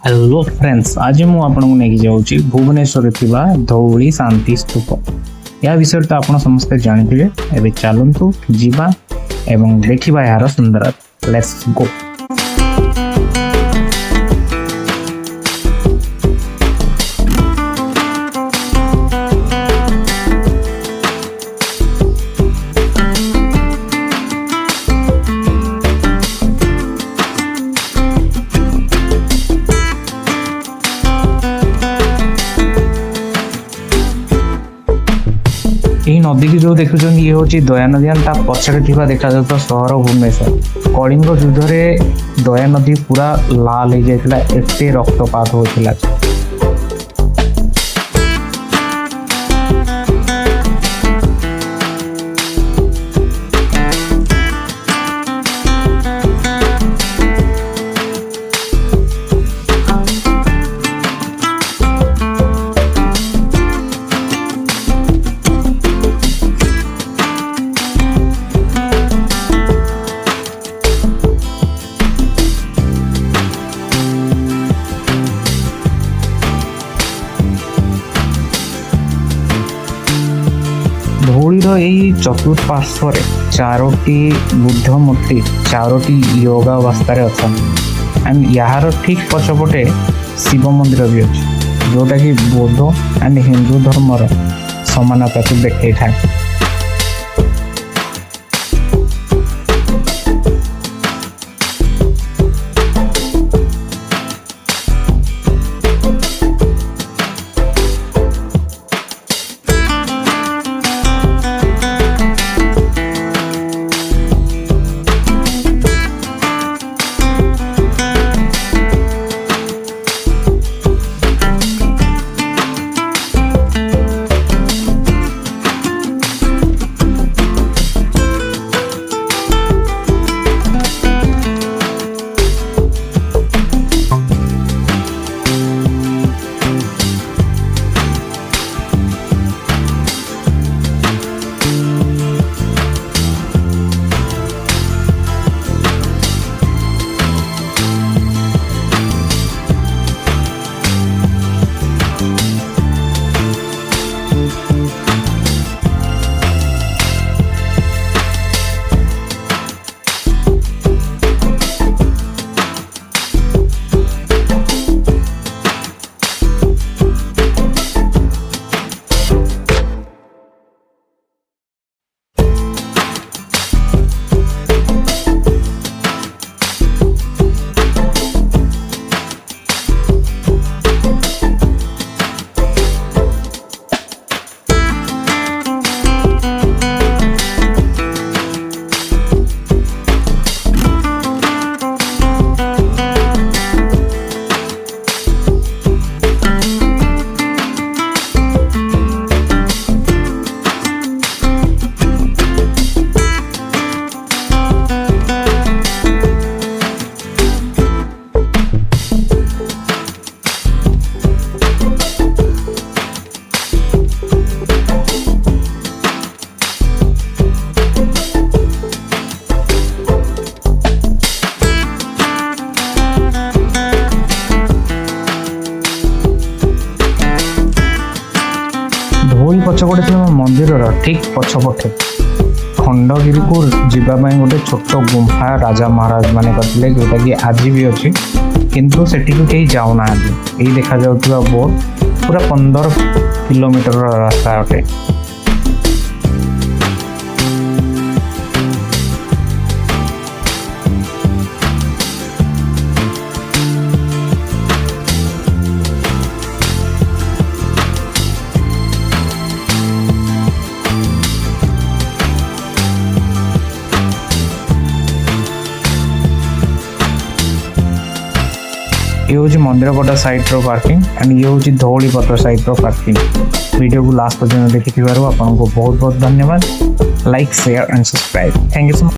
Hello friends, आज मु आपन नहीं जाऊँगी भुवनेश्वर थिबा धौली शांति स्तूप। या विषय तो आप समस्त जानी एवं चलतु जीवा एवं देखा यार सुंदर। Let's go. नदी की जो देखुं ये हूँ दया नदी पछड़े देखा जाता सहर भुवनेश्वर। कलिंग युद्ध में दया नदी पूरा लाल हो जाता, एते रक्तपात होता। धौलीर यही चतुर्पार्श्व चारोटी बुद्ध मूर्ति चारोटी योगा अवस्था अच्छा। एंड यार ठीक पछपटे शिव मंदिर भी अच्छे जोटा कि बौद्ध एंड हिंदू धर्मर समानता को देखा था। धौली पछपटे थी मंदिर ठीक पछपटे खंडगिरी को जीवाई गोटे छोट गुंफा राजा महाराज माने करते जोटा कि आज भी अच्छी किंतु सेठी को कहीं जाऊना। यही देखा जाउथुवा बोर्ड पूरा 15 किलोमीटर रास्ता अटे। ये हूँ मंदिर पट साइड रो पार्किंग एंड ये हूँ धौली पट साइड रो पार्किंग। वीडियो को लास्ट पर्यंत देखि आपको बहुत बहुत धन्यवाद। Like share and subscribe. Thank you so much.